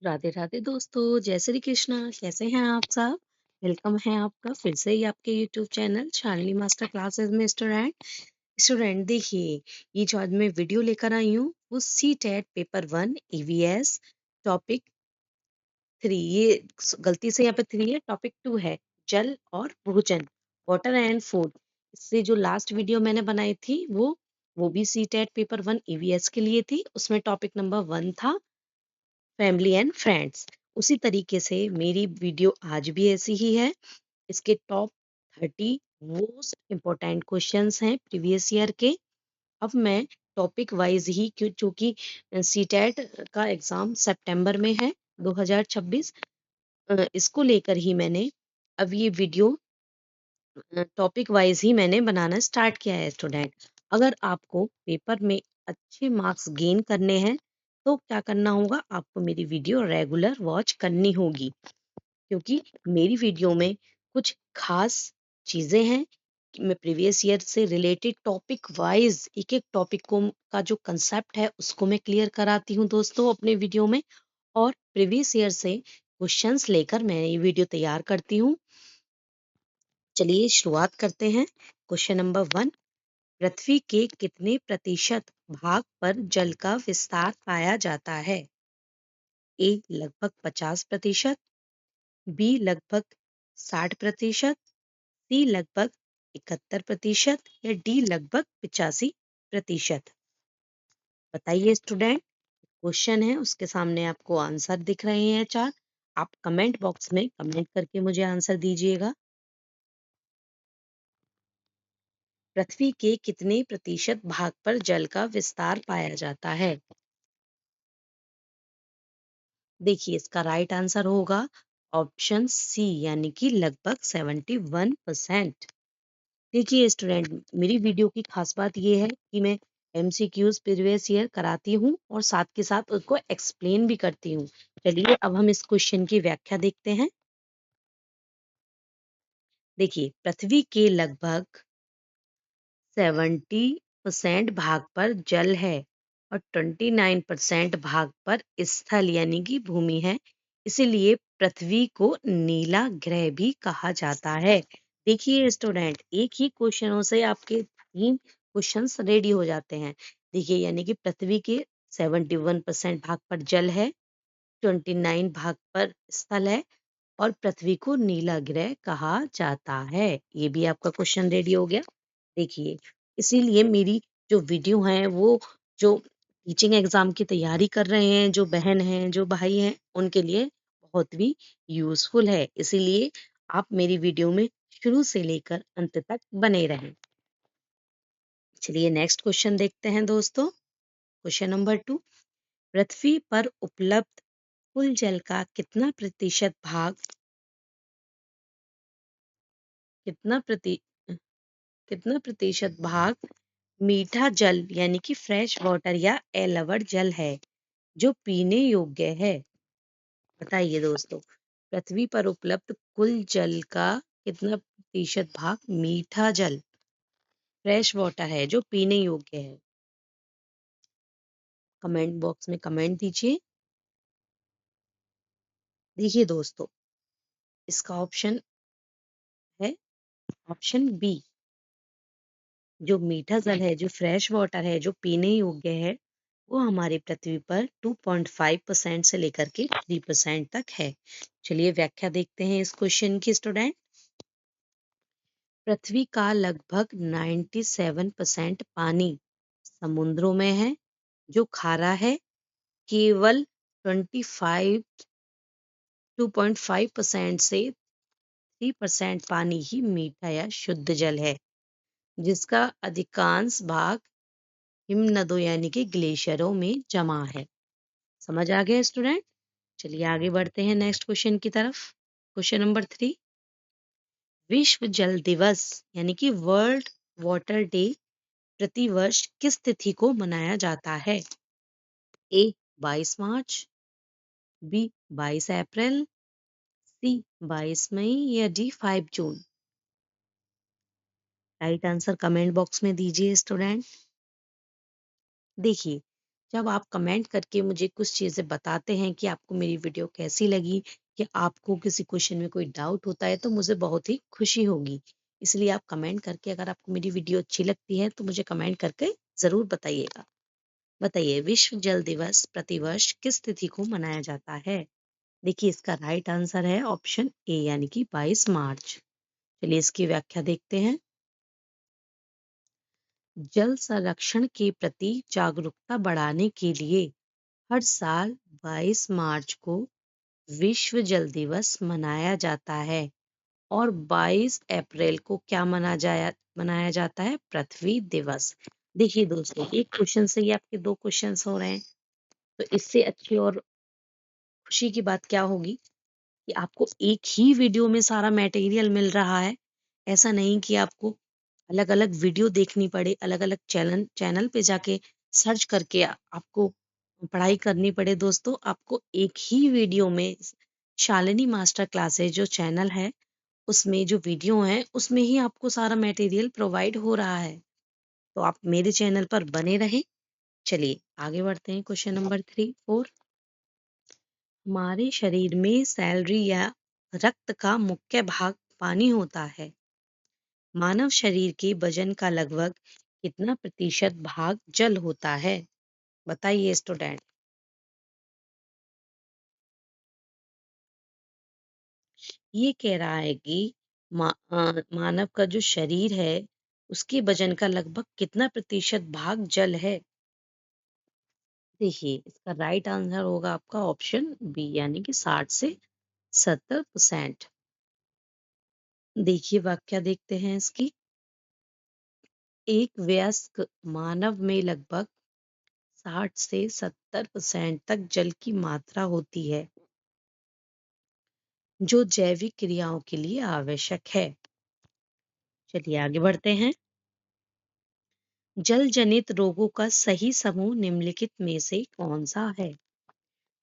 राधे राधे दोस्तों, जय श्री कृष्णा। कैसे हैं आप सब? वेलकम है आपका फिर से ही आपके YouTube channel Shalini master classes में। स्टूडेंट देखिए, ये जो आज मैं वीडियो लेकर आई हूँ वो CTET paper 1 EVS topic 3। ये गलती से यहाँ पे 3 है, टॉपिक 2 है जल और भोजन, वाटर एंड फूड। इससे जो लास्ट वीडियो मैंने बनाई थी वो भी सी टेट पेपर 1 ईवीएस के लिए थी। उसमें टॉपिक नंबर 1 था फैमिली एंड फ्रेंड्स। उसी तरीके से मेरी वीडियो आज भी ऐसी ही है। इसके टॉप 30 मोस्ट इम्पोर्टेंट क्वेश्चंस हैं प्रीवियस ईयर के। अब मैं टॉपिक वाइज ही चूंकि सीटेट का एग्जाम सितंबर में है 2026, इसको लेकर ही मैंने अब ये वीडियो टॉपिक वाइज ही मैंने बनाना स्टार्ट किया है। स्टूडेंट, अगर आपको पेपर में अच्छे मार्क्स गेन करने हैं तो क्या करना होगा, आपको मेरी वीडियो रेगुलर वॉच करनी होगी, क्योंकि मेरी वीडियो में कुछ खास चीजें हैं कि मैं प्रीवियस ईयर से रिलेटेड टॉपिक वाइज एक एक टॉपिक को का जो कंसेप्ट है उसको मैं क्लियर कराती हूँ दोस्तों अपने वीडियो में। और प्रीवियस ईयर से क्वेश्चंस लेकर मैं ये वीडियो तैयार करती हूँ। चलिए शुरुआत करते हैं। क्वेश्चन नंबर 1, पृथ्वी के कितने प्रतिशत भाग पर जल का विस्तार पाया जाता है? ए लगभग 50%, बी लगभग 60%, सी लगभग 71% या डी लगभग 85%। बताइए स्टूडेंट, क्वेश्चन है उसके सामने आपको आंसर दिख रहे हैं चार। आप कमेंट बॉक्स में कमेंट करके मुझे आंसर दीजिएगा। पृथ्वी के कितने प्रतिशत भाग पर जल का विस्तार पाया जाता है? देखिए, इसका राइट आंसर होगा ऑप्शन सी, यानी कि लगभग 71%। देखिए स्टूडेंट, मेरी वीडियो की खास बात यह है कि मैं एमसीक्यूज प्रीवियस ईयर कराती हूँ और साथ के साथ उसको एक्सप्लेन भी करती हूँ। चलिए अब हम इस क्वेश्चन की व्याख्या देखते हैं। देखिए, पृथ्वी के लगभग 70% भाग पर जल है और 29% भाग पर स्थल यानी कि भूमि है। इसीलिए पृथ्वी को नीला ग्रह भी कहा जाता है। देखिए स्टूडेंट, एक ही क्वेश्चनों से आपके 3 क्वेश्चंस रेडी हो जाते हैं। देखिए, यानी कि पृथ्वी के 71% भाग पर जल है, 29 भाग पर स्थल है और पृथ्वी को नीला ग्रह कहा जाता है। ये भी आपका क्वेश्चन रेडी हो गया। देखिए, इसीलिए मेरी जो वीडियो है वो जो टीचिंग एग्जाम की तैयारी कर रहे हैं, जो बहन हैं, जो भाई हैं, उनके लिए बहुत भी यूजफुल है। इसीलिए आप मेरी वीडियो में शुरू से लेकर अंत तक बने रहें। चलिए नेक्स्ट क्वेश्चन देखते हैं दोस्तों। क्वेश्चन नंबर 2, पृथ्वी पर उपलब्ध कुल जल का कितना प्रति कितना प्रतिशत भाग मीठा जल यानी कि फ्रेश वाटर या एलवड जल है जो पीने योग्य है? बताइए दोस्तों, पृथ्वी पर उपलब्ध कुल जल का कितना प्रतिशत भाग मीठा जल फ्रेश वाटर है जो पीने योग्य है? कमेंट बॉक्स में कमेंट दीजिए। देखिए दोस्तों, इसका ऑप्शन है ऑप्शन बी। जो मीठा जल है, जो फ्रेश वाटर है, जो पीने योग्य है, वो हमारी पृथ्वी पर 2.5% से लेकर के 3% तक है। चलिए व्याख्या देखते हैं इस क्वेश्चन की स्टूडेंट। पृथ्वी का लगभग 97% पानी समुद्रों में है जो खारा है। केवल 2.5% से 3% पानी ही मीठा या शुद्ध जल है, जिसका अधिकांश भाग हिमनदों यानी कि ग्लेशियरों में जमा है। समझ आ गया स्टूडेंट? चलिए आगे बढ़ते हैं नेक्स्ट क्वेश्चन की तरफ। क्वेश्चन नंबर 3, विश्व जल दिवस यानी कि वर्ल्ड वाटर डे प्रति वर्ष किस तिथि को मनाया जाता है? ए 22 मार्च, बी 22 अप्रैल, सी 22 मई या डी 5 जून। राइट आंसर कमेंट बॉक्स में दीजिए स्टूडेंट। देखिए, जब आप कमेंट करके मुझे कुछ चीज़ें बताते हैं कि आपको मेरी वीडियो कैसी लगी, कि आपको किसी क्वेश्चन में कोई डाउट होता है, तो मुझे बहुत ही खुशी होगी। इसलिए आप कमेंट करके, अगर आपको मेरी वीडियो अच्छी लगती है तो मुझे कमेंट करके ज़रूर बताइएगा। बताइए, विश्व जल दिवस प्रतिवर्ष किस तिथि को मनाया जाता है? देखिए, इसका राइट आंसर है ऑप्शन ए, यानी कि 22 मार्च। चलिए इसकी व्याख्या देखते हैं। जल संरक्षण के प्रति जागरूकता बढ़ाने के लिए हर साल 22 मार्च को विश्व जल दिवस मनाया जाता है, और 22 अप्रैल को क्या मनाया जाता है? पृथ्वी दिवस। देखिए दोस्तों, एक क्वेश्चन से ही आपके दो क्वेश्चंस हो रहे हैं, तो इससे अच्छी और खुशी की बात क्या होगी कि आपको एक ही वीडियो में सारा मटेरियल मिल रहा है। ऐसा नहीं कि आपको अलग अलग वीडियो देखनी पड़े, अलग अलग चैनल चैनल पे जाके सर्च करके आपको पढ़ाई करनी पड़े। दोस्तों, आपको एक ही वीडियो में शालिनी मास्टर क्लासेस जो चैनल है, उसमें जो वीडियो है उसमें ही आपको सारा मटेरियल प्रोवाइड हो रहा है। तो आप मेरे चैनल पर बने रहें। चलिए आगे बढ़ते हैं। Question number 3 4। हमारे शरीर में सैलरी या रक्त का मुख्य भाग पानी होता है। मानव शरीर के वजन का लगभग कितना प्रतिशत भाग जल होता है? बताइए स्टूडेंट। ये कह रहा है कि मानव का जो शरीर है, उसके वजन का लगभग कितना प्रतिशत भाग जल है? देखिए, इसका राइट आंसर होगा आपका ऑप्शन बी, यानी कि 60 से 70%। देखिए व्याख्या देखते हैं इसकी। एक वयस्क मानव में लगभग 60 से 70% तक जल की मात्रा होती है, जो जैविक क्रियाओं के लिए आवश्यक है। चलिए आगे बढ़ते हैं। जल जनित रोगों का सही समूह निम्नलिखित में से कौन सा है?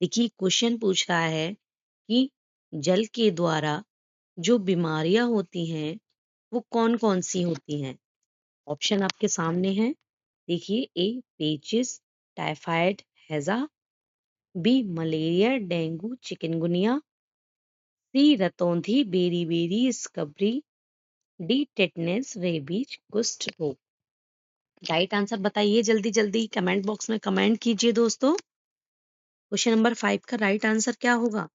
देखिए, क्वेश्चन पूछ रहा है कि जल के द्वारा जो बीमारियां होती हैं, वो कौन कौन सी होती हैं? ऑप्शन आपके सामने हैं। देखिए, ए पेचिस, टाइफाइड, हैजा। B malaria, dengue, chikungunya. C रतौंधी, बेरी स्कब्री। डी टेटनेस, रेबीज, कुष्ठ रोग। राइट आंसर बताइए जल्दी जल्दी, कमेंट बॉक्स में कमेंट कीजिए दोस्तों। क्वेश्चन नंबर 5 का राइट आंसर क्या होगा?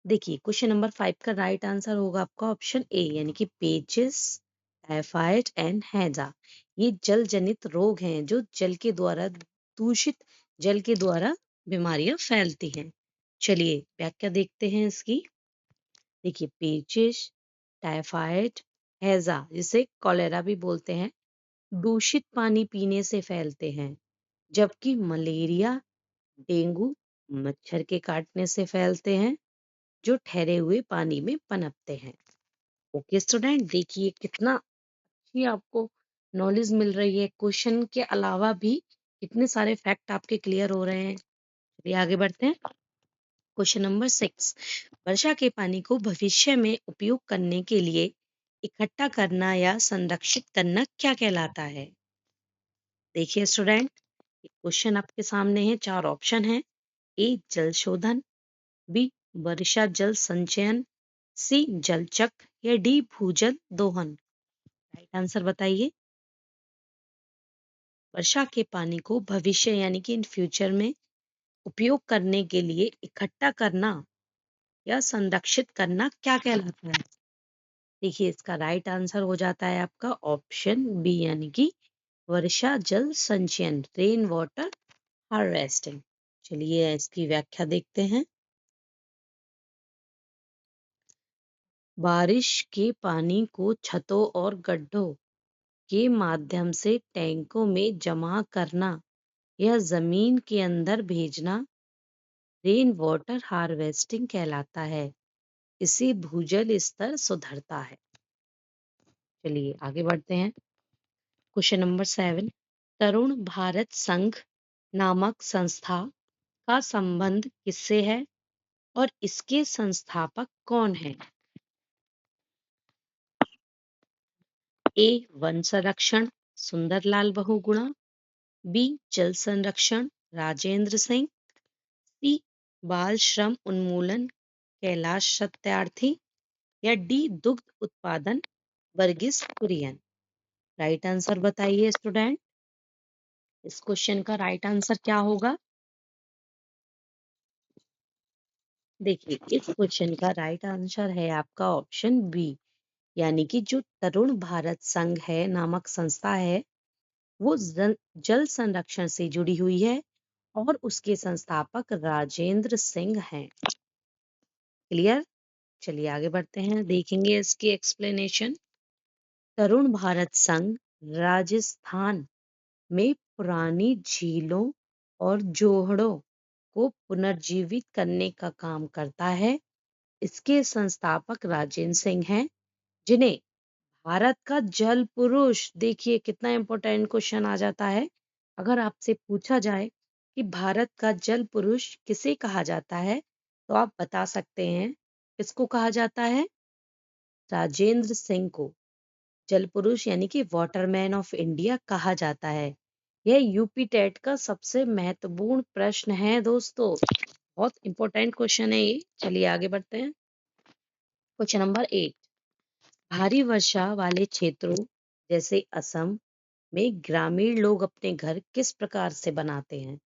देखिए, क्वेश्चन नंबर 5 का राइट आंसर होगा आपका ऑप्शन ए, यानी कि पेचिस, टाइफाइड एंड हैजा। ये जल जनित रोग हैं जो जल के द्वारा, दूषित जल के द्वारा बीमारियां फैलती हैं। चलिए व्याख्या देखते हैं इसकी। देखिए, पेचिश, टाइफाइड, हैजा, जिसे कॉलेरा भी बोलते हैं, दूषित पानी पीने से फैलते हैं। जबकि मलेरिया, डेंगू मच्छर के काटने से फैलते हैं, जो ठहरे हुए पानी में पनपते हैं। ओके स्टूडेंट, देखिए कितना अच्छी आपको नॉलेज मिल रही है। क्वेश्चन के अलावा भी कितने सारे फैक्ट आपके क्लियर हो रहे हैं। चलिए आगे बढ़ते हैं। Question number 6। वर्षा के पानी को भविष्य में उपयोग करने के लिए इकट्ठा करना या संरक्षित करना क्या कहलाता है? देखिए स्टूडेंट, क्वेश्चन आपके सामने है, चार ऑप्शन है। ए जल शोधन, बी वर्षा जल संचयन, सी जल चक्र, या डी भूजल दोहन। राइट आंसर बताइए। वर्षा के पानी को भविष्य, यानी कि इन फ्यूचर में उपयोग करने के लिए इकट्ठा करना या संरक्षित करना क्या कहलाता है? देखिए, इसका राइट आंसर हो जाता है आपका ऑप्शन बी, यानी कि वर्षा जल संचयन, रेन वाटर हार्वेस्टिंग। चलिए इसकी व्याख्या देखते हैं। बारिश के पानी को छतों और गड्ढों के माध्यम से टैंकों में जमा करना या जमीन के अंदर भेजना रेन वाटर हार्वेस्टिंग कहलाता है। इससे भूजल स्तर सुधरता है। चलिए आगे बढ़ते हैं। Question number 7। तरुण भारत संघ नामक संस्था का संबंध किससे है और इसके संस्थापक कौन है? ए वन संरक्षण, सुंदरलाल बहुगुणा। बी जल संरक्षण राजेंद्र सिंह, सी बाल श्रम उन्मूलन कैलाश सत्यार्थी, या डी दुग्ध उत्पादन वर्गीस कुरियन। राइट आंसर बताइए स्टूडेंट। इस क्वेश्चन का राइट आंसर क्या होगा? देखिए, इस क्वेश्चन का राइट आंसर है आपका ऑप्शन बी, यानी कि जो तरुण भारत संघ है नामक संस्था है, वो जल संरक्षण से जुड़ी हुई है और उसके संस्थापक राजेंद्र सिंह हैं। क्लियर? चलिए आगे बढ़ते हैं, देखेंगे इसकी एक्सप्लेनेशन। तरुण भारत संघ राजस्थान में पुरानी झीलों और जोहड़ों को पुनर्जीवित करने का काम करता है। इसके संस्थापक राजेंद्र सिंह हैं, जिन्हें भारत का जल पुरुष, देखिए कितना इंपॉर्टेंट क्वेश्चन आ जाता है। अगर आपसे पूछा जाए कि भारत का जल पुरुष किसे कहा जाता है, तो आप बता सकते हैं किसको कहा जाता है? राजेंद्र सिंह को जल पुरुष यानी कि वाटरमैन ऑफ इंडिया कहा जाता है। यह यूपी टेट का सबसे महत्वपूर्ण प्रश्न है दोस्तों, बहुत इंपॉर्टेंट क्वेश्चन है ये। चलिए आगे बढ़ते हैं। क्वेश्चन नंबर 8, भारी वर्षा वाले क्षेत्रों जैसे असम में ग्रामीण लोग अपने घर किस प्रकार से बनाते हैं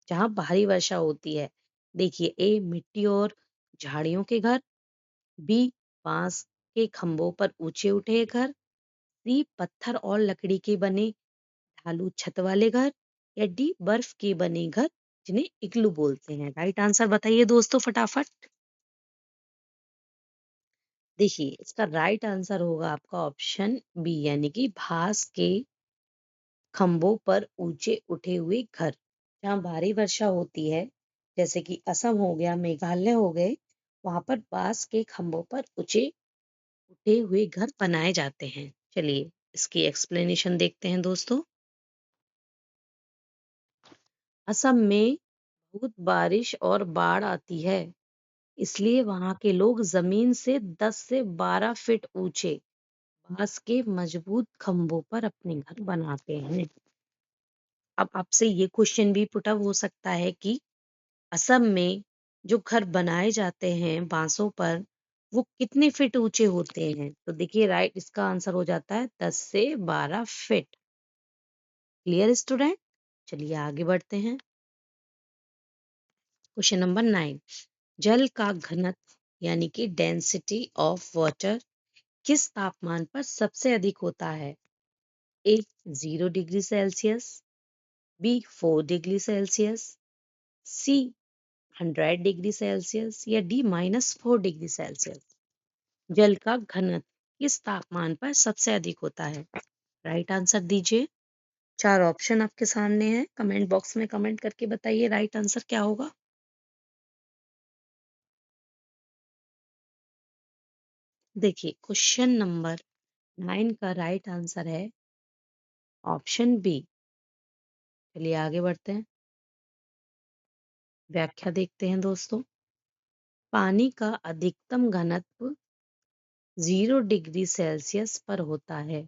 जहां भारी वर्षा होती है? देखिए, ए मिट्टी और झाड़ियों के घर, बी बांस के खंभों पर ऊंचे उठे घर, सी पत्थर और लकड़ी के बने ढालू छत वाले घर, या डी बर्फ के बने घर जिन्हें इग्लू बोलते हैं। राइट आंसर बताइए दोस्तों फटाफट। देखिए, इसका राइट आंसर होगा आपका ऑप्शन बी, यानी कि बांस के खंभों पर ऊंचे उठे हुए घर। जहाँ भारी वर्षा होती है, जैसे कि असम हो गया, मेघालय हो गए, वहां पर बांस के खंभों पर ऊंचे उठे हुए घर बनाए जाते हैं। चलिए इसकी एक्सप्लेनेशन देखते हैं दोस्तों। असम में बहुत बारिश और बाढ़ आती है, इसलिए वहां के लोग जमीन से 10 से 12 फीट ऊंचे बांस के मजबूत खंभों पर अपने घर बनाते हैं। अब आपसे ये क्वेश्चन भी पुटअप हो सकता है कि असम में जो घर बनाए जाते हैं बांसों पर, वो कितने फीट ऊंचे होते हैं? तो देखिए, राइट इसका आंसर हो जाता है 10 से 12 फीट। Clear student? चलिए आगे बढ़ते हैं। क्वेश्चन नंबर 9, जल का घनत्व यानी कि डेंसिटी ऑफ वाटर किस तापमान पर सबसे अधिक होता है? A 0 degree Celsius, B 4 degree Celsius, C 100 degree Celsius, या डी -4 डिग्री सेल्सियस। जल का घनत्व किस तापमान पर सबसे अधिक होता है? राइट आंसर दीजिए। 4 ऑप्शन आपके सामने हैं, कमेंट बॉक्स में कमेंट करके बताइए राइट आंसर क्या होगा। देखिए, क्वेश्चन नंबर 9 का राइट आंसर है ऑप्शन बी। चलिए आगे बढ़ते हैं, व्याख्या देखते हैं दोस्तों। पानी का अधिकतम घनत्व 0 डिग्री सेल्सियस पर होता है।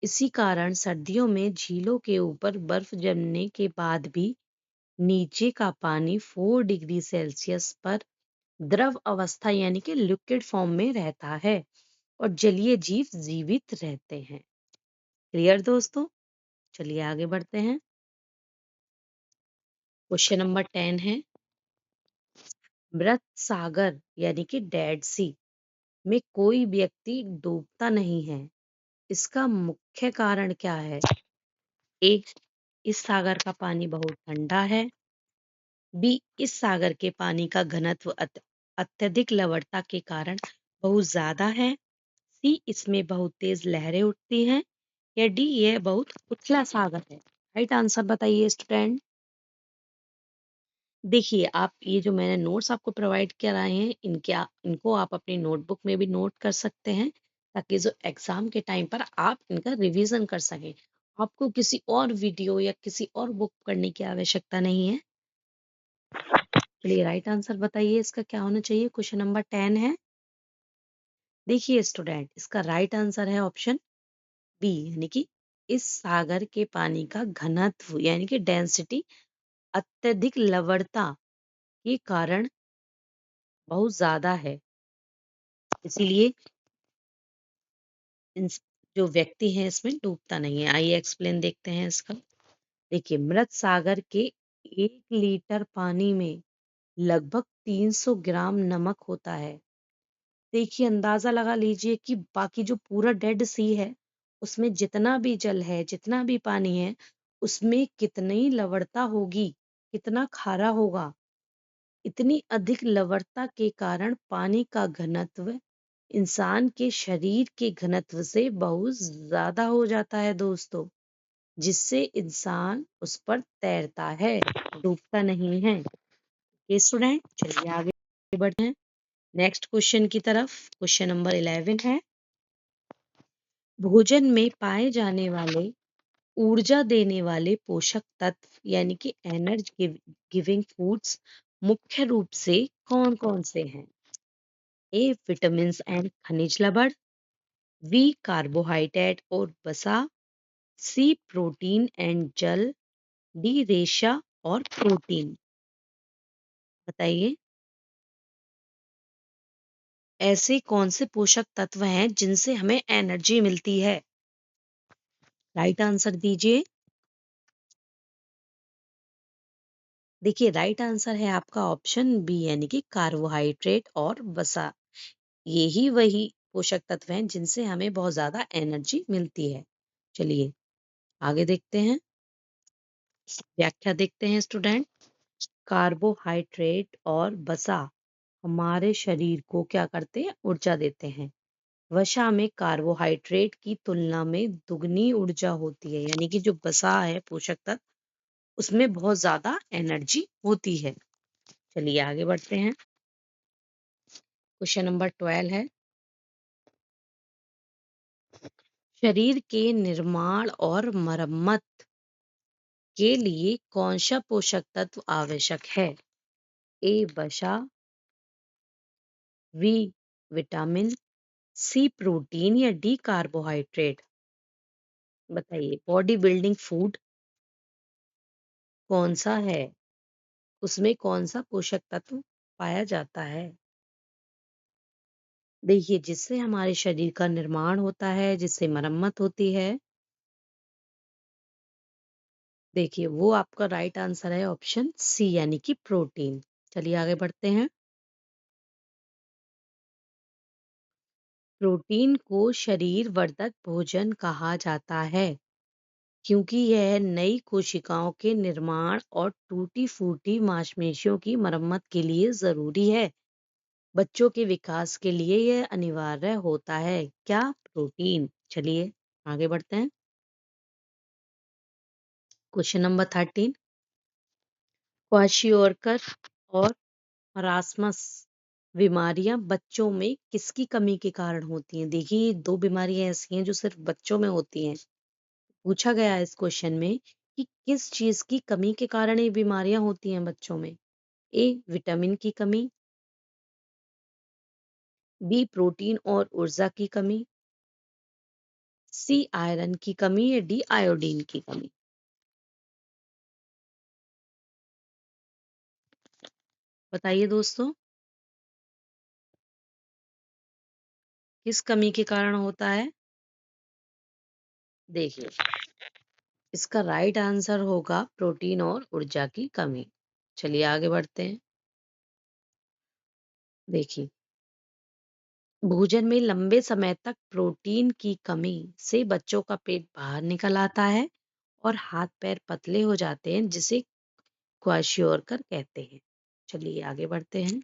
इसी कारण सर्दियों में झीलों के ऊपर बर्फ जमने के बाद भी नीचे का पानी 4 डिग्री सेल्सियस पर द्रव अवस्था यानी कि लिक्विड फॉर्म में रहता है और जलीय जीव जीवित रहते हैं। क्लियर दोस्तों? चलिए आगे बढ़ते हैं। क्वेश्चन नंबर 10 है, मृत सागर यानी कि डेड सी में कोई व्यक्ति डूबता नहीं है, इसका मुख्य कारण क्या है? ए इस सागर का पानी बहुत ठंडा है, बी इस सागर के पानी का घनत्व अत्यधिक लवणता के कारण बहुत ज्यादा है, सी इसमें बहुत तेज लहरें उठती हैं, या डी यह बहुत उथला सागर है। राइट आंसर बताइए स्टूडेंट। देखिए, आप ये जो मैंने नोट्स आपको प्रोवाइड कराए हैं, इनको आप अपनी नोटबुक में भी नोट कर सकते हैं, ताकि जो एग्जाम के टाइम पर आप इनका रिवीजन कर सकें। आपको किसी और वीडियो या किसी और बुक पढ़ने की आवश्यकता नहीं है। चलिए राइट आंसर बताइए इसका क्या होना चाहिए। क्वेश्चन नंबर 10 है, देखिए स्टूडेंट, इसका राइट आंसर है ऑप्शन बी, यानी कि इस सागर के पानी का घनत्व यानी कि डेंसिटी अत्यधिक लवणता के कारण बहुत ज्यादा है, इसीलिए जो व्यक्ति है इसमें डूबता नहीं है। आइए एक्सप्लेन देखते हैं इसका। देखिए, मृत सागर के 1 लीटर पानी में लगभग 300 ग्राम नमक होता है। देखिए, अंदाजा लगा लीजिए कि बाकी जो पूरा डेड सी है, उसमें जितना भी जल है, जितना भी पानी है, उसमें कितनी लवणता होगी, कितना खारा होगा। इतनी अधिक लवणता के कारण पानी का घनत्व इंसान के शरीर के घनत्व से बहुत ज्यादा हो जाता है दोस्तों, जिससे इंसान उस पर तैरता है, डूबता नहीं है। ये स्टूडेंट, चलिए आगे बढ़ते हैं नेक्स्ट क्वेश्चन की तरफ। क्वेश्चन नंबर 11 है, भोजन में पाए जाने वाले ऊर्जा देने वाले पोषक तत्व यानी कि एनर्जी गिविंग फूड्स मुख्य रूप से कौन कौन से हैं? ए विटामिन एंड खनिज लवण, बी कार्बोहाइड्रेट और वसा, सी प्रोटीन एंड जल, डी रेशा और प्रोटीन। बताइए, ऐसे कौन से पोषक तत्व हैं जिनसे हमें एनर्जी मिलती है? राइट आंसर दीजिए। देखिए, राइट आंसर है आपका ऑप्शन बी यानी कि कार्बोहाइड्रेट और वसा। ये ही वही पोषक तत्व हैं जिनसे हमें बहुत ज्यादा एनर्जी मिलती है। चलिए आगे देखते हैं, व्याख्या देखते हैं स्टूडेंट। कार्बोहाइड्रेट और वसा हमारे शरीर को क्या करते हैं? ऊर्जा देते हैं। वसा में कार्बोहाइड्रेट की तुलना में दुगनी ऊर्जा होती है, यानी कि जो वसा है पोषक तत्व, उसमें बहुत ज्यादा एनर्जी होती है। चलिए आगे बढ़ते हैं। क्वेश्चन नंबर 12 है, शरीर के निर्माण और मरम्मत के लिए कौन सा पोषक तत्व आवश्यक है? ए वसा, बी विटामिन, सी प्रोटीन या डी कार्बोहाइड्रेट। बताइए, बॉडी बिल्डिंग फूड कौन सा है? उसमें कौन सा पोषक तत्व पाया जाता है? देखिए, जिससे हमारे शरीर का निर्माण होता है, जिससे मरम्मत होती है, देखिए वो आपका राइट आंसर है ऑप्शन सी यानी कि प्रोटीन। चलिए आगे बढ़ते हैं। प्रोटीन को शरीर वर्धक भोजन कहा जाता है क्योंकि यह नई कोशिकाओं के निर्माण और टूटी फूटी मांसपेशियों की मरम्मत के लिए जरूरी है। बच्चों के विकास के लिए यह अनिवार्य होता है। क्या? प्रोटीन। चलिए आगे बढ़ते हैं। क्वेश्चन नंबर 13, क्वाशियोरकर और मरासमस बीमारियां बच्चों में किसकी कमी के कारण होती हैं? देखिए, ये दो बीमारियां ऐसी हैं जो सिर्फ बच्चों में होती हैं। पूछा गया है इस क्वेश्चन में कि किस चीज की कमी के कारण ये बीमारियां होती हैं बच्चों में। ए विटामिन की कमी, बी प्रोटीन और ऊर्जा की कमी, सी आयरन की कमी या डी आयोडीन की कमी। बताइए दोस्तों, किस कमी के कारण होता है? देखिए, इसका राइट आंसर होगा प्रोटीन और ऊर्जा की कमी। चलिए आगे बढ़ते हैं। देखिए, भोजन में लंबे समय तक प्रोटीन की कमी से बच्चों का पेट बाहर निकल आता है और हाथ पैर पतले हो जाते हैं, जिसे क्वाशियोरकर कहते हैं। चलिए आगे बढ़ते हैं।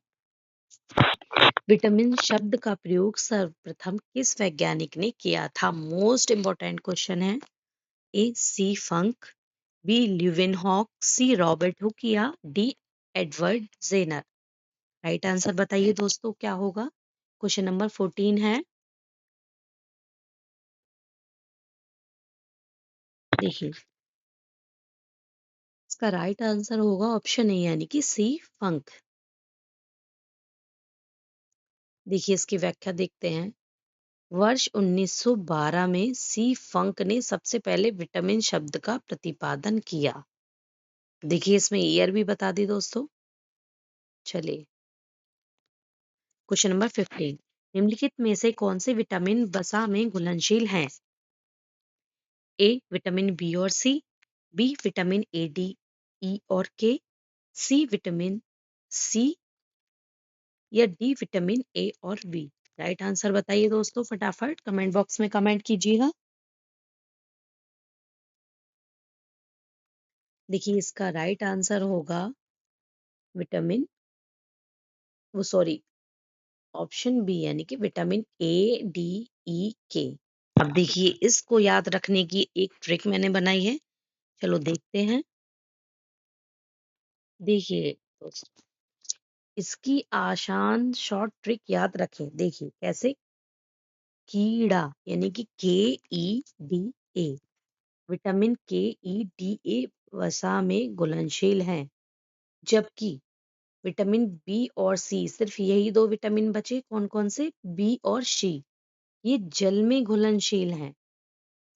विटामिन शब्द का प्रयोग सर्वप्रथम किस वैज्ञानिक ने किया था? मोस्ट इंपॉर्टेंट क्वेश्चन है। A C Funk, B Leeuwenhoek, C Robert Hooke या D Edward Jenner. Right answer बताइए दोस्तों, क्या होगा? क्वेश्चन नंबर 14 है। देखिए, इसका राइट आंसर होगा ऑप्शन ए यानी कि सी फंक। देखिए, इसकी व्याख्या देखते हैं। वर्ष 1912 में सी फंक ने सबसे पहले विटामिन शब्द का प्रतिपादन किया। देखिए इसमें ईयर भी बता दी दोस्तों। चलिए क्वेश्चन नंबर 15, निम्नलिखित में से कौन से विटामिन वसा में घुलनशील हैं? ए विटामिन बी और C, B vitamin A D E और के, सी विटामिन सी या डी विटामिन ए और बी। राइट आंसर बताइए दोस्तों फटाफट कमेंट बॉक्स में कमेंट कीजिएगा। देखिए इसका राइट आंसर होगा विटामिन वो सॉरी ऑप्शन बी यानी कि विटामिन ए डी ई के। अब देखिए इसको याद रखने की एक ट्रिक मैंने बनाई है, चलो देखते हैं। देखिए दोस्तों इसकी आसान शॉर्ट ट्रिक याद रखें। देखिए कैसे, कीड़ा यानी कि के ई डी ए, विटामिन के ई डी ए वसा में घुलनशील हैं, जबकि विटामिन बी और सी, सिर्फ यही दो विटामिन बचे, कौन कौन से, बी और सी, ये जल में घुलनशील हैं।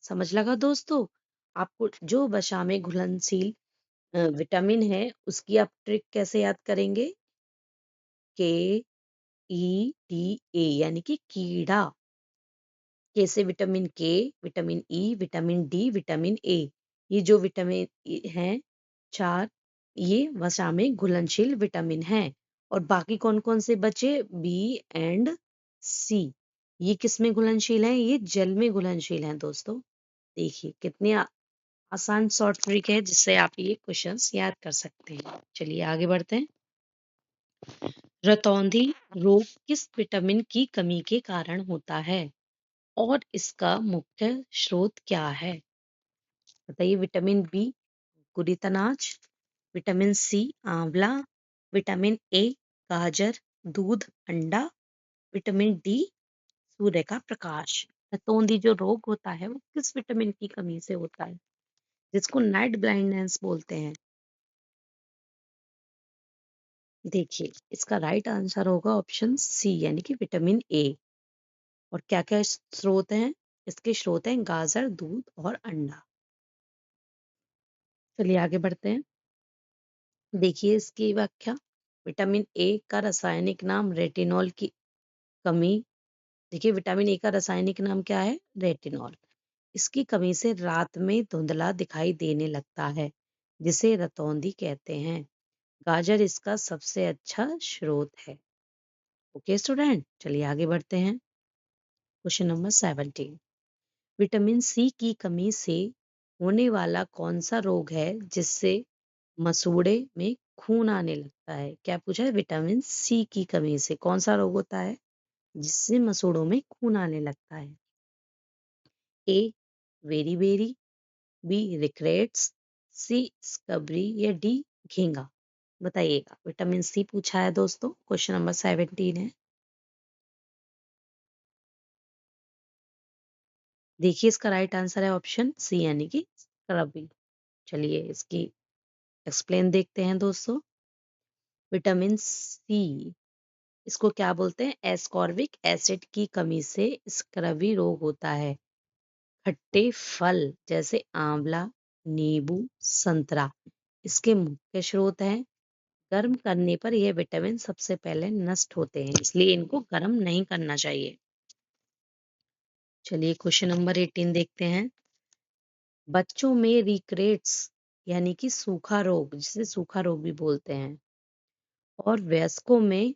समझ लगा दोस्तों? आपको जो वसा में घुलनशील विटामिन है उसकी आप ट्रिक कैसे याद करेंगे? के ई डी ए यानी कि कीड़ा, के से विटामिन के, vitamin E, vitamin D, vitamin A, ये जो विटामिन हैं चार, ये वसा में घुलनशील विटामिन हैं। और बाकी कौन कौन से बचे, बी एंड सी, ये किस में घुलनशील हैं? ये जल में घुलनशील हैं दोस्तों। देखिए कितनी आसान शॉर्ट ट्रिक है जिससे आप ये क्वेश्चंस याद कर सकते हैं। चलिए आगे बढ़ते हैं। रतौंधी रोग किस विटामिन की कमी के कारण होता है और इसका मुख्य स्रोत क्या है? बताइए। विटामिन बी कुरितनाज, विटामिन सी आंवला, विटामिन ए गाजर दूध अंडा, विटामिन डी सूर्य का प्रकाश। रतौंधी जो रोग होता है वो किस विटामिन की कमी से होता है, जिसको नाइट ब्लाइंडनेस बोलते हैं? देखिए इसका राइट आंसर होगा ऑप्शन सी यानी कि विटामिन ए। और क्या क्या स्रोत हैं? इसके स्रोत हैं गाजर दूध और अंडा। चलिए आगे बढ़ते हैं। देखिए इसकी व्याख्या, विटामिन ए का रासायनिक नाम रेटिनॉल की कमी। देखिए विटामिन ए का रासायनिक नाम क्या है, रेटिनॉल। इसकी कमी से रात में धुंधला दिखाई देने लगता है, जिसे रतौंधी कहते हैं। गाजर इसका सबसे अच्छा स्रोत है। ओके स्टूडेंट, चलिए आगे बढ़ते हैं। क्वेश्चन नंबर 17, विटामिन सी की कमी से होने वाला कौन सा रोग है जिससे मसूड़े में खून आने लगता है? क्या पूछा है? विटामिन सी की कमी से कौन सा रोग होता है जिससे मसूड़ों में खून आने लगता है? ए वेरी, बी रिकरेट्स, सी स्कब्री या डी घींगा। बताइएगा। विटामिन सी पूछा है दोस्तों, क्वेश्चन नंबर 17 है। देखिए इसका राइट आंसर है ऑप्शन सी यानी कि स्कब्री। चलिए इसकी एक्सप्लेन देखते हैं दोस्तों। विटामिन सी, इसको क्या बोलते हैं, एस्कॉर्बिक एसिड की कमी से स्क्रवी रोग होता है। खट्टे फल जैसे आंवला, नींबू, संतरा इसके मुख्य स्रोत हैं। गर्म करने पर यह विटामिन सबसे पहले नष्ट होते हैं, इसलिए इनको गर्म नहीं करना चाहिए। चलिए क्वेश्चन नंबर 18 देखते हैं। बच्चों में रिकरेट्स यानी कि सूखा रोग, जिसे सूखा रोग भी बोलते हैं, और वयस्कों में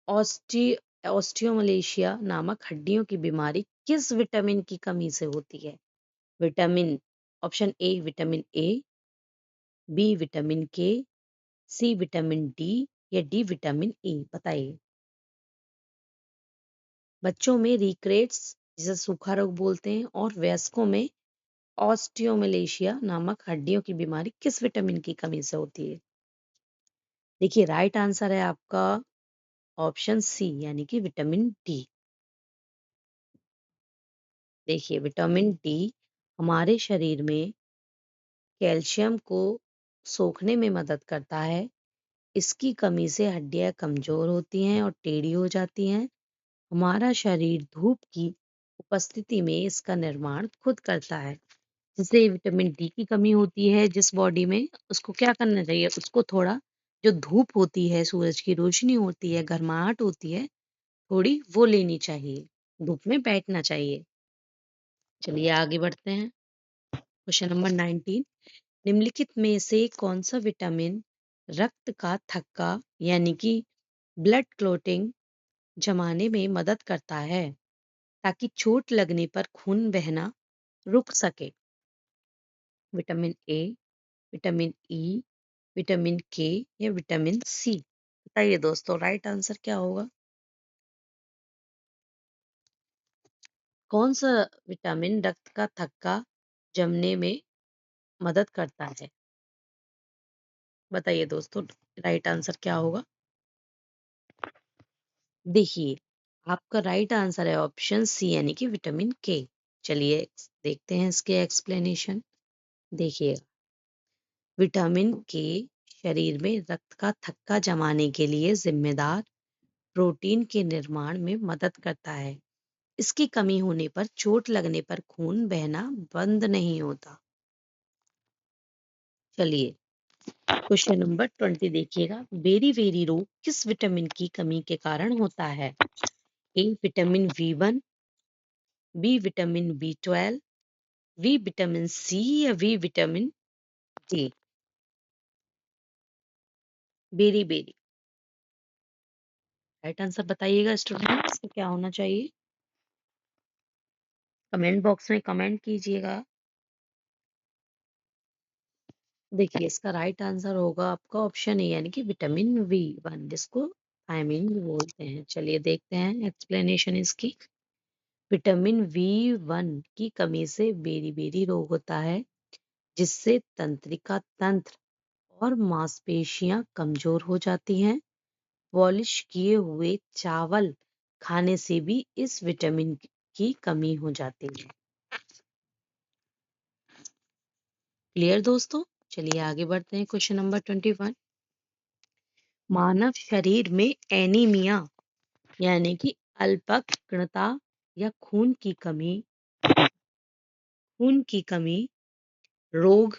ऑस्टी ऑस्टियोमलेशिया नामक हड्डियों की बीमारी किस विटामिन की कमी से होती है? Vitamin, option A vitamin A, B vitamin K, C vitamin D या डी विटामिन ई। बताइए। बच्चों में रिकरेट्स जिसे सूखा रोग बोलते हैं और वयस्कों में ऑस्टियोमलेशिया नामक हड्डियों की बीमारी किस विटामिन की कमी से होती है? देखिए राइट आंसर है आपका ऑप्शन सी यानी कि विटामिन डी। देखिए विटामिन डी हमारे शरीर में कैल्शियम को सोखने में मदद करता है। इसकी कमी से हड्डियां कमजोर होती हैं और टेढ़ी हो जाती हैं, हमारा शरीर धूप की उपस्थिति में इसका निर्माण खुद करता है। जैसे विटामिन डी की कमी होती है जिस बॉडी में, उसको क्या करना चाहिए? उसको थोड़ा, जो धूप होती है, सूरज की रोशनी होती है, गर्माहट होती है, थोड़ी वो लेनी चाहिए। धूप में बैठना चाहिए। चलिए आगे बढ़ते हैं। Question number 19। निम्नलिखित में से कौन सा विटामिन रक्त का थक्का यानी कि ब्लड क्लोटिंग जमाने में मदद करता है, ताकि चोट लगने पर खून बहना रुक सके? Vitamin A, vitamin E, vitamin के या विटामिन सी? बताइए दोस्तों, राइट आंसर क्या होगा? कौन सा विटामिन रक्त का थक्का जमने में मदद करता है? बताइए दोस्तों, राइट आंसर क्या होगा? देखिए, आपका राइट आंसर है ऑप्शन सी यानी कि विटामिन के। चलिए देखते हैं इसके एक्सप्लेनेशन। देखिए, विटामिन के शरीर में रक्त का थक्का जमाने के लिए जिम्मेदार प्रोटीन के निर्माण में मदद करता है। इसकी कमी होने पर चोट लगने पर खून बहना बंद नहीं होता। चलिए क्वेश्चन नंबर 20 देखिएगा। बेरी बेरी रोग किस विटामिन की कमी के कारण होता है? A vitamin B 1, B vitamin B 12, V vitamin C या V vitamin D? Beriberi, right answer बताइएगा स्टूडेंट्स, इसको क्या होना चाहिए? कमेंट बॉक्स में कमेंट कीजिएगा। देखिए, इसका राइट आंसर होगा आपका ऑप्शन ए यानी कि विटामिन बी 1, जिसको थायमिन भी बोलते हैं। चलिए देखते हैं एक्सप्लेनेशन इसकी। विटामिन बी 1 की कमी से बेरी बेरी रोग होता है, जिससे तंत्रिका तंत्र और मांसपेशियां कमजोर हो जाती हैं। पॉलिश किए हुए चावल खाने से भी इस विटामिन की कमी हो जाती है। क्लियर दोस्तों? चलिए आगे बढ़ते हैं। Question number 21। मानव शरीर में एनीमिया यानी कि अल्पज्ञता या खून की कमी रोग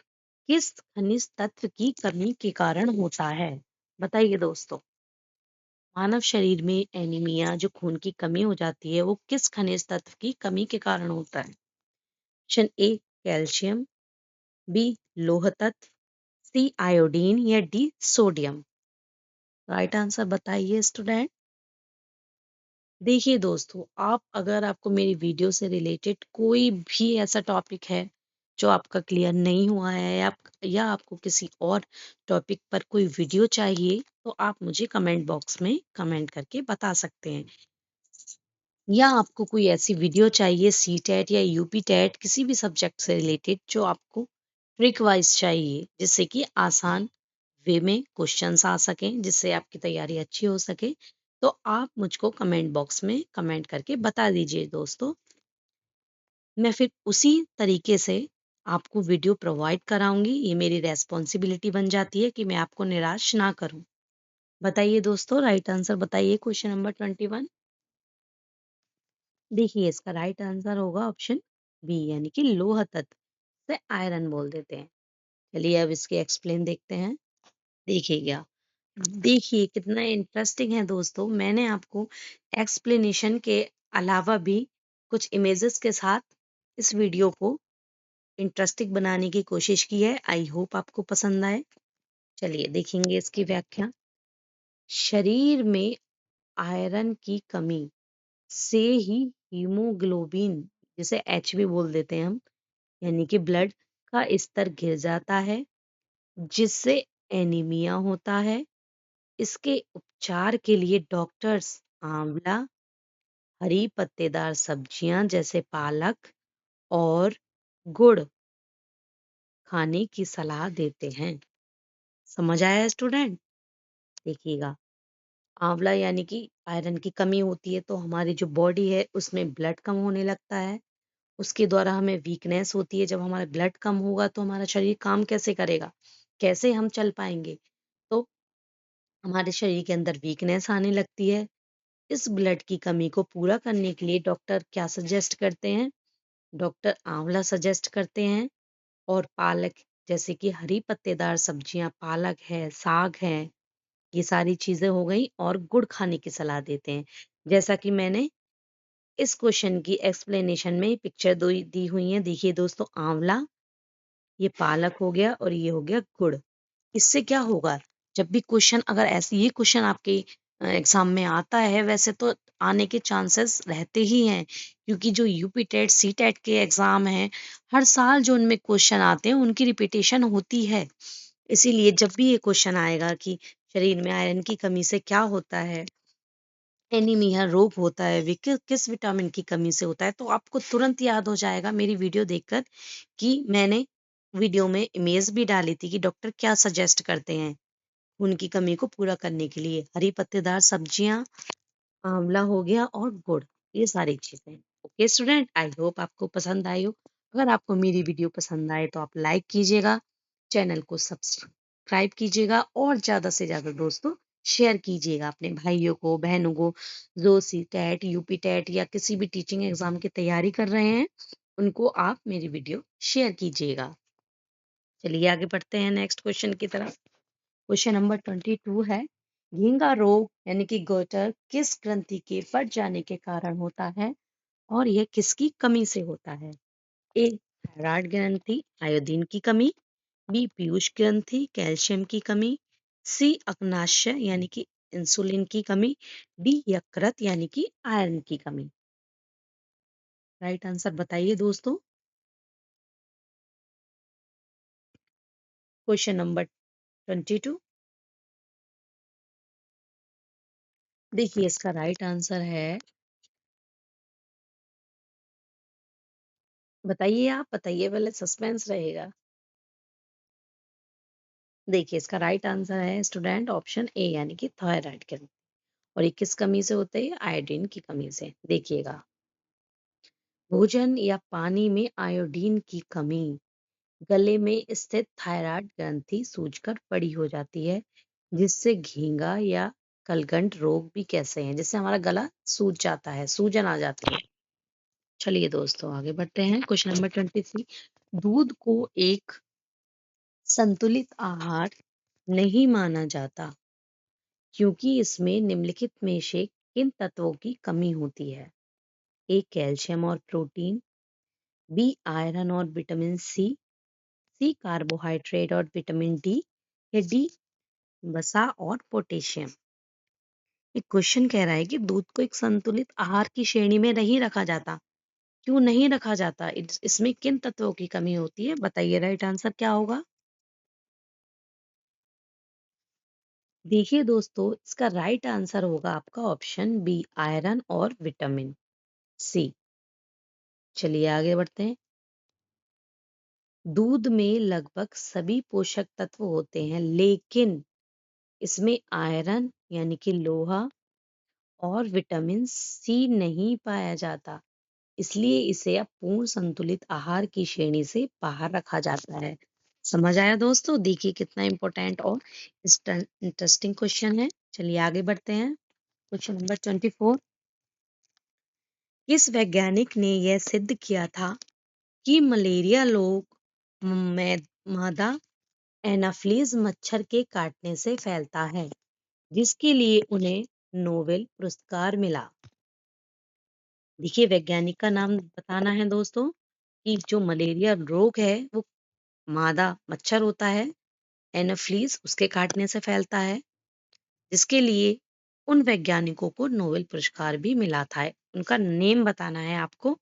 किस खनिज तत्व की कमी के कारण होता है? बताइए दोस्तों, मानव शरीर में एनीमिया, जो खून की कमी हो जाती है, वो किस खनिज तत्व की कमी के कारण होता है? ऑप्शन ए कैल्शियम, बी लोह तत्व, सी आयोडीन या डी सोडियम? राइट आंसर बताइए स्टूडेंट। देखिए दोस्तों, आप अगर आपको मेरी वीडियो से रिलेटेड कोई भी ऐसा टॉपिक है जो आपका क्लियर नहीं हुआ है, या आपको किसी और टॉपिक पर कोई वीडियो चाहिए, तो आप मुझे कमेंट बॉक्स में कमेंट करके बता सकते हैं। या आपको कोई ऐसी वीडियो चाहिए सी टेट या यूपी टेट किसी भी सब्जेक्ट से रिलेटेड, जो आपको ट्रिक वाइज चाहिए, जिससे कि आसान वे में क्वेश्चंस आ सकें, जिससे आपकी तैयारी अच्छी हो सके, तो आप मुझको कमेंट बॉक्स में कमेंट करके बता दीजिए दोस्तों। मैं फिर उसी तरीके से आपको वीडियो प्रोवाइड कराऊंगी। ये मेरी रेस्पॉन्सिबिलिटी बन जाती है कि मैं आपको निराश ना करूं। बताइए दोस्तों, राइट आंसर बताइए क्वेश्चन नंबर 21। देखिए, इसका राइट आंसर होगा ऑप्शन बी यानी कि लोह तत्व से आयरन बोल देते हैं। चलिए अब इसके एक्सप्लेन देखते हैं। देखिए क्या, देखिए कितना इंटरेस्टिंग है दोस्तों। मैंने आपको एक्सप्लेनेशन के अलावा भी कुछ इमेजेस के साथ इस वीडियो को इंटरेस्टिंग बनाने की कोशिश की है। आई होप आपको पसंद आए। चलिए देखेंगे इसकी व्याख्या। शरीर में आयरन की कमी से ही हीमोग्लोबिन, जिसे एच भी बोल देते हैं हम, यानी कि ब्लड का स्तर गिर जाता है, जिससे एनीमिया होता है। इसके उपचार के लिए डॉक्टर्स आंवला, हरी पत्तेदार सब्जियां जैसे पालक और गुड़ खाने की सलाह देते हैं। समझ आया स्टूडेंट? देखिएगा, आंवला यानी कि आयरन की कमी होती है तो हमारी जो बॉडी है उसमें ब्लड कम होने लगता है। उसके द्वारा हमें वीकनेस होती है। जब हमारा ब्लड कम होगा तो हमारा शरीर काम कैसे करेगा? कैसे हम चल पाएंगे? तो हमारे शरीर के अंदर वीकनेस आने लगती है। इस ब्लड की कमी को पूरा करने के लिए डॉक्टर क्या सजेस्ट करते हैं? डॉक्टर आंवला सजेस्ट करते हैं और पालक, जैसे कि हरी पत्तेदार सब्जियां, पालक है, साग है, ये सारी चीजें हो गई, और गुड़ खाने की सलाह देते हैं। जैसा कि मैंने इस क्वेश्चन की एक्सप्लेनेशन में पिक्चर दी हुई है, देखिए दोस्तों, आंवला, ये पालक हो गया और ये हो गया गुड़। इससे क्या होगा, जब भी क्वेश्चन, अगर ऐसे ये क्वेश्चन आपके एग्जाम में आता है, वैसे तो आने के चांसेस रहते ही हैं, क्योंकि जो यूपी टेट सी टेट के एग्जाम हैं, हर साल जो उनमें क्वेश्चन आते हैं उनकी रिपीटेशन होती है। इसीलिए जब भी ये क्वेश्चन आएगा कि शरीर में आयरन की कमी से क्या होता है, एनीमिया रोग होता है, किस विटामिन की कमी से होता है, तो आपको तुरंत याद हो जाएगा मेरी वीडियो देखकर कि मैंने वीडियो में इमेज भी डाली थी कि डॉक्टर क्या सजेस्ट करते हैं खून की कमी को पूरा करने के लिए। हरी पत्तेदार सब्जियां, आंवला हो गया और गुड़, ये सारी चीजें। ओके स्टूडेंट, आई होप आपको पसंद आई हो। अगर आपको मेरी वीडियो पसंद आए तो आप लाइक कीजिएगा, चैनल को सब्सक्राइब कीजिएगा, और ज्यादा से ज्यादा दोस्तों शेयर कीजिएगा अपने भाइयों को, बहनों को, जो सी टेट, यूपी टेट या किसी भी टीचिंग एग्जाम की तैयारी कर रहे हैं, उनको आप मेरी वीडियो शेयर कीजिएगा। चलिए आगे बढ़ते हैं नेक्स्ट क्वेश्चन की तरफ। क्वेश्चन नंबर 22 है, झींगा रोग यानी कि गोटर किस ग्रंथि के फट जाने के कारण होता है और यह किसकी कमी से होता है? ए थायराइड ग्रंथि, आयोडीन की कमी। बी पीयूष ग्रंथि, कैल्शियम की कमी। सी अग्नाशय यानी कि इंसुलिन की कमी। डी यकृत यानी कि आयरन की कमी। राइट आंसर बताइए दोस्तों। क्वेश्चन नंबर 22, देखिए इसका राइट आंसर है, बताइए, आप बताइए, पहले सस्पेंस रहेगा। देखिए इसका राइट आंसर है स्टूडेंट ऑप्शन ए यानी कि थायराइड ग्रंथि। और ये किस कमी से होते हैं? आयोडीन की कमी से। देखिएगा, भोजन या पानी में आयोडीन की कमी गले में स्थित थायराइड ग्रंथि सूजकर बड़ी हो जाती है, जिससे घींगा या कलगंट रोग भी कैसे हैं, जिससे हमारा गला सूज जाता है, सूजन आ जाती है। चलिए दोस्तों आगे बढ़ते हैं। क्वेश्चन नंबर 23, दूध को एक संतुलित आहार नहीं माना जाता क्योंकि इसमें निम्नलिखित में से किन तत्वों की कमी होती है? ए कैल्शियम और प्रोटीन। बी आयरन और विटामिन सी। सी कार्बोहाइड्रेट और विटामिन डी। या डी वसा और पोटेशियम। एक क्वेश्चन कह रहा है कि दूध को एक संतुलित आहार की श्रेणी में नहीं रखा जाता। क्यों नहीं रखा जाता? इसमें किन तत्वों की कमी होती है? बताइए राइट आंसर क्या होगा। देखिए दोस्तों, इसका राइट आंसर होगा आपका ऑप्शन बी आयरन और विटामिन सी। चलिए आगे बढ़ते हैं। दूध में लगभग सभी पोषक तत्व होते हैं, लेकिन इसमें आयरन यानी कि लोहा और विटामिन सी नहीं पाया जाता, इसलिए इसे अब पूर्ण संतुलित आहार की श्रेणी से बाहर रखा जाता है। समझ आया दोस्तों? देखिए कितना इंपॉर्टेंट और इंटरेस्टिंग क्वेश्चन है। चलिए आगे बढ़ते हैं। क्वेश्चन नंबर 24, किस वैज्ञानिक ने यह सिद्ध किया था कि मलेरिया रोग मादा एनाफ्लीज मच्छर के काटने से फैलता है, जिसके लिए उन्हें नोबेल पुरस्कार मिला? देखिए वैज्ञानिक का नाम बताना है दोस्तों, कि जो मलेरिया रोग है वो मादा मच्छर होता है, एनाफ्लीज उसके काटने से फैलता है, जिसके लिए उन वैज्ञानिकों को नोबेल पुरस्कार भी मिला था। उनका नेम बताना है आपको।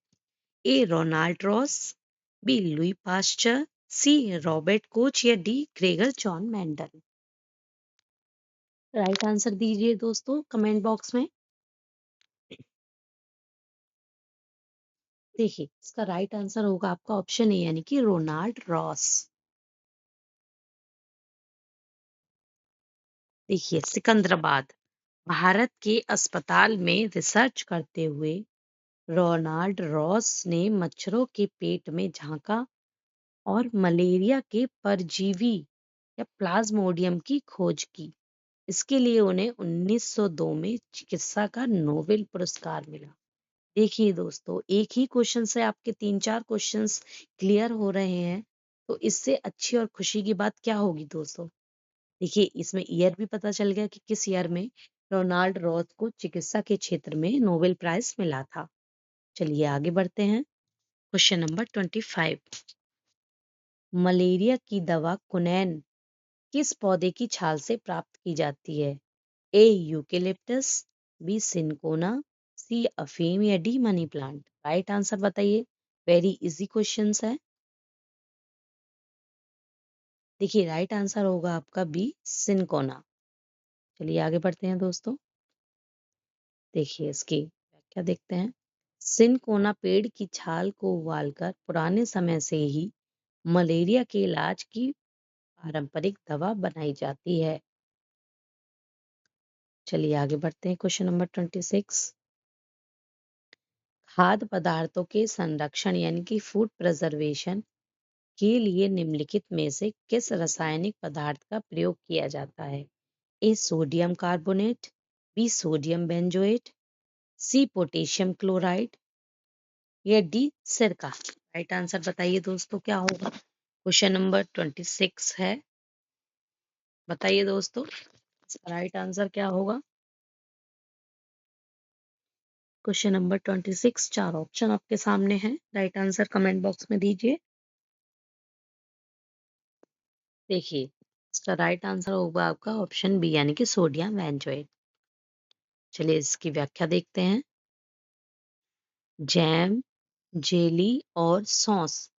A Ronald Ross. B Louis Pasteur. C Robert Koch. या D Gregor John Mendel. Right answer दीजिए दोस्तों कमेंट बॉक्स में। देखिए इसका राइट आंसर होगा आपका ऑप्शन ए यानी कि रोनाल्ड रॉस। देखिए सिकंदराबाद, भारत के अस्पताल में रिसर्च करते हुए रोनाल्ड रॉस ने मच्छरों के पेट में झांका और मलेरिया के परजीवी या प्लाज्मोडियम की खोज की। इसके लिए उन्हें 1902 में चिकित्सा का नोबेल पुरस्कार मिला। देखिए दोस्तों, एक ही क्वेश्चन से आपके 3-4 क्वेश्चंस क्लियर हो रहे हैं, तो इससे अच्छी और खुशी की बात क्या होगी दोस्तों? देखिए, इसमें ईयर भी पता चल गया कि किस ईयर में रोनाल्ड रॉथ को चिकित्सा के क्षेत्र में नोबेल प्राइज मिला था। चलिए आगे बढ़ते हैं। Question number 25। मलेरिया की दवा कुनैन किस पौधे की छाल से प्राप्त की जाती है? ए यूकेलिप्टस, बी सिनकोना, सी अफीम या D money plant? Right answer बताइए। वेरी इजी क्वेश्चंस है। देखिए, राइट आंसर होगा आपका बी सिनकोना। चलिए आगे बढ़ते हैं दोस्तों। देखिए इसकी व्याख्या देखते हैं। सिनकोना पेड़ की छाल को उबालकर पुराने समय से ही मलेरिया के इलाज की पारंपरिक दवा बनाई जाती है। चलिए आगे बढ़ते हैं। Question number 26। खाद्य पदार्थों के संरक्षण यानी कि फूड प्रिजर्वेशन के लिए निम्नलिखित में से किस रासायनिक पदार्थ का प्रयोग किया जाता है? A sodium carbonate, B sodium benzoate, C potassium chloride या डी सिरका? राइट आंसर बताइए दोस्तों क्या होगा। क्वेश्चन नंबर 26 है। बताइए दोस्तों इसका राइट आंसर क्या होगा। क्वेश्चन नंबर 26, 4 ऑप्शन आपके सामने है। राइट आंसर कमेंट बॉक्स में दीजिए। देखिए इसका राइट आंसर होगा आपका ऑप्शन बी यानी कि सोडियम बेंजोएट। चलिए इसकी व्याख्या देखते हैं। जैम, जेली और सॉस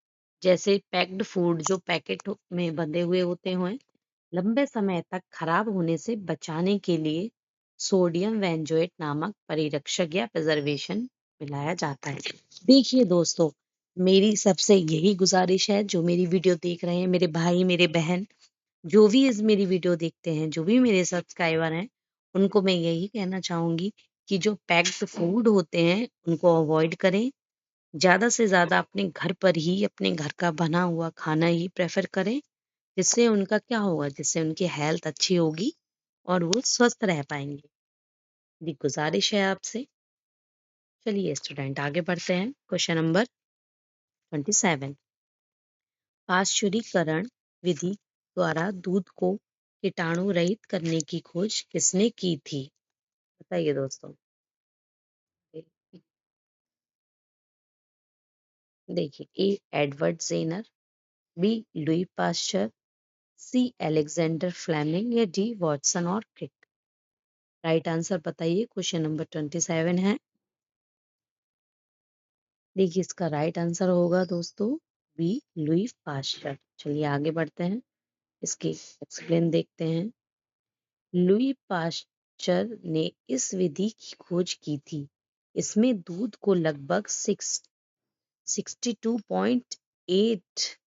जैसे पैक्ड फूड जो पैकेट में बंधे हुए होते हैं, लंबे समय तक खराब होने से बचाने के लिए सोडियम बेंजोएट नामक परिरक्षक या प्रिजर्वेशन मिलाया जाता है। देखिए दोस्तों, मेरी सबसे यही गुजारिश है, जो मेरी वीडियो देख रहे हैं मेरे भाई मेरे बहन, जो भी इस मेरी वीडियो देखते हैं, जो भी मेरे सब्सक्राइबर हैं, उनको मैं यही कहना चाहूंगी कि जो पैक्ड फूड होते हैं उनको अवॉइड करें। ज्यादा से ज्यादा अपने घर पर ही अपने घर का बना हुआ खाना ही प्रेफर करें। जिससे उनका क्या होगा, जिससे उनकी हेल्थ अच्छी होगी और वो स्वस्थ रह पाएंगे। ये गुजारिश है आपसे। चलिए स्टूडेंट आगे बढ़ते हैं। Question number 27। पाश्चुरीकरण विधि द्वारा दूध को कीटाणु रहित करने की खोज किसने की थी? बताइए दोस्तों। देखिए, A Edward Jenner, B Louis Pasteur, C Alexander Fleming या डी वॉटसन और क्रिक? राइट आंसर बताइए। क्वेश्चन नंबर 27 है। देखिए इसका राइट आंसर होगा दोस्तों बी लुई पाश्चर। चलिए आगे बढ़ते हैं। इसकी एक्सप्लेन देखते हैं। लुई पाश्चर ने इस विधि की खोज की थी। इसमें दूध को लगभग 62.8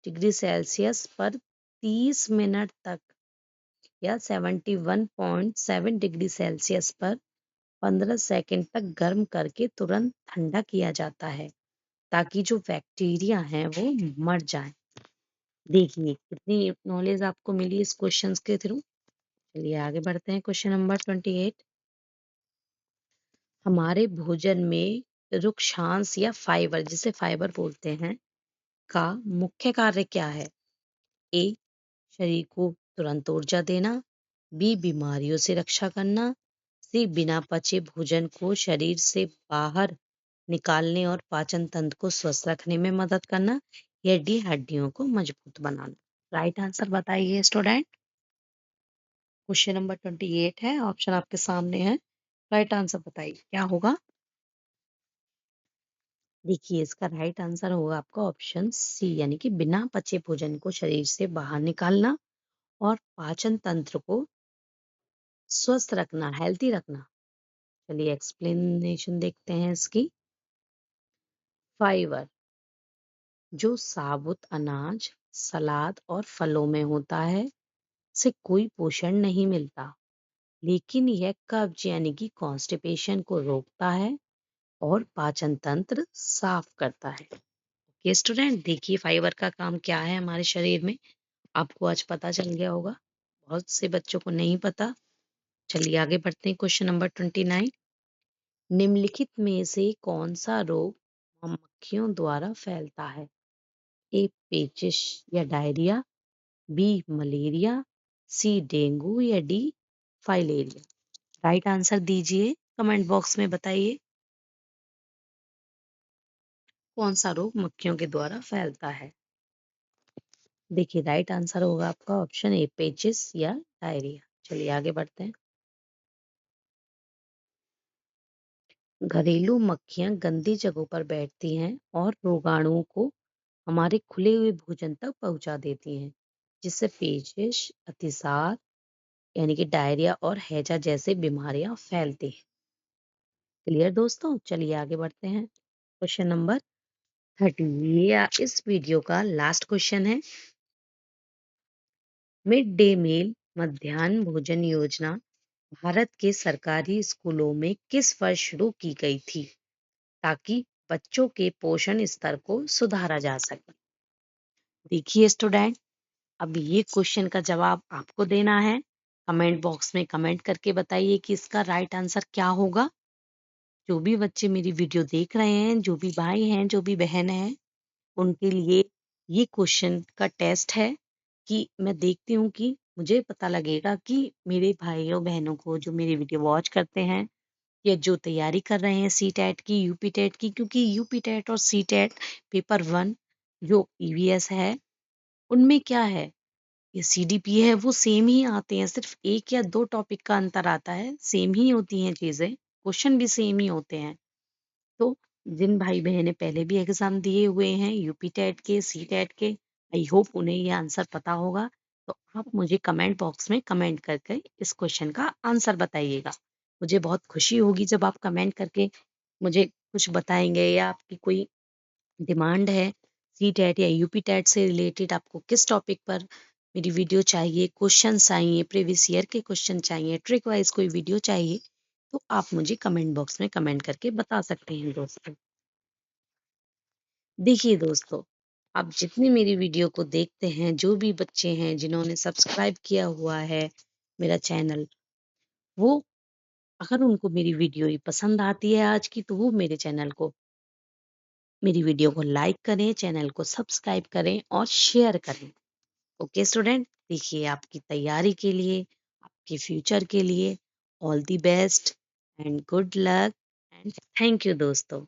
डिग्री सेल्सियस पर 30 मिनट तक या 71.7 डिग्री सेल्सियस पर 15 सेकंड तक गर्म करके तुरंत ठंडा किया जाता है, ताकि जो बैक्टीरिया हैं वो मर जाएं। देखिए कितनी नॉलेज आपको मिली इस क्वेश्चंस के थ्रू। चलिए आगे बढ़ते हैं। Question number 28। हमारे भोजन में रुक्षांश या फाइबर, जिसे फाइबर बोलते हैं, का मुख्य कार्य क्या है? ए शरीर को तुरंत ऊर्जा देना, बी बीमारियों से रक्षा करना, सी बिना पचे भोजन को शरीर से बाहर निकालने और पाचन तंत्र को स्वस्थ रखने में मदद करना, या डी हड्डियों को मजबूत बनाना? राइट आंसर बताइए स्टूडेंट। क्वेश्चन नंबर 28 है। ऑप्शन आपके सामने है। राइट आंसर बताइए क्या होगा। देखिए इसका राइट आंसर होगा आपका ऑप्शन सी यानी कि बिना पचे भोजन को शरीर से बाहर निकालना और पाचन तंत्र को स्वस्थ रखना, हेल्थी रखना। चलिए एक्सप्लेनेशन देखते हैं इसकी। फाइबर जो साबुत अनाज, सलाद और फलों में होता है, से कोई पोषण नहीं मिलता, लेकिन यह कब्ज यानी कि कॉन्स्टिपेशन को रोकता है और पाचन तंत्र साफ करता है। ओके स्टूडेंट, देखिए फाइबर का काम क्या है हमारे शरीर में, आपको आज पता चल गया होगा। बहुत से बच्चों को नहीं पता। चलिए आगे बढ़ते हैं। क्वेश्चन नंबर 29, निम्नलिखित में से कौन सा रोग मक्खियों द्वारा फैलता है? ए पेचिश या डायरिया, बी मलेरिया, सी डेंगू या डी फाइलेरिया। राइट आंसर दीजिए, कमेंट बॉक्स में बताइए कौन सा रोग मक्खियों के द्वारा फैलता है। देखिए राइट आंसर होगा आपका ऑप्शन ए पेचिस या डायरिया। चलिए आगे बढ़ते हैं। घरेलू मक्खियां गंदी जगहों पर बैठती हैं और रोगाणुओं को हमारे खुले हुए भोजन तक पहुंचा देती हैं, जिससे पेचिश, अतिसार यानी कि डायरिया और हैजा जैसे बीमारियां फैलती हैं। क्लियर दोस्तों? चलिए आगे बढ़ते हैं। क्वेश्चन नंबर 30, ये इस वीडियो का लास्ट क्वेश्चन है। मिड डे मील मध्याह्न भोजन योजना भारत के सरकारी स्कूलों में किस वर्ष शुरू की गई थी, ताकि बच्चों के पोषण स्तर को सुधारा जा सके? देखिए स्टूडेंट, अब ये क्वेश्चन का जवाब आपको देना है। कमेंट बॉक्स में कमेंट करके बताइए कि इसका राइट आंसर क्या होगा। जो भी बच्चे मेरी वीडियो देख रहे हैं, जो भी भाई हैं, जो भी बहन हैं, उनके लिए ये क्वेश्चन का टेस्ट है कि मैं देखती हूँ कि मुझे पता लगेगा कि मेरे भाइयों बहनों को जो मेरी वीडियो वॉच करते हैं या जो तैयारी कर रहे हैं सी टेट की, यूपी टेट की, क्योंकि यूपी टेट और सी टेट पेपर 1 जो ईवीएस है, उनमें क्या है, ये सीडीपी है, वो सेम ही आते हैं। सिर्फ एक या दो टॉपिक का अंतर आता है, सेम ही होती हैं चीजें, क्वेश्चन भी सेम ही होते हैं। तो जिन भाई बहनें पहले भी एग्जाम दिए हुए हैं यूपी टेट के, सी टेट के, आई होप उन्हें ये आंसर पता होगा। तो आप मुझे कमेंट बॉक्स में कमेंट करके इस क्वेश्चन का आंसर बताइएगा। मुझे बहुत खुशी होगी जब आप कमेंट करके मुझे कुछ बताएंगे, या आपकी कोई डिमांड है सी टेट या यूपी टेट से रिलेटेड, आपको किस टॉपिक पर मेरी वीडियो चाहिए, क्वेश्चन चाहिए, प्रीवियस ईयर के क्वेश्चन चाहिए, ट्रिक वाइज कोई वीडियो चाहिए, तो आप मुझे कमेंट बॉक्स में कमेंट करके बता सकते हैं दोस्तों। देखिए दोस्तों, आप जितनी मेरी वीडियो को देखते हैं, जो भी बच्चे हैं जिन्होंने सब्सक्राइब किया हुआ है मेरा चैनल, वो अगर उनको मेरी वीडियो ही पसंद आती है आज की, तो वो मेरे चैनल को, मेरी वीडियो को लाइक करें, चैनल को सब्सक्राइब करें और शेयर करें। ओके स्टूडेंट, देखिए आपकी तैयारी के लिए, आपके फ्यूचर के लिए all the best and good luck and thank you दोस्तों।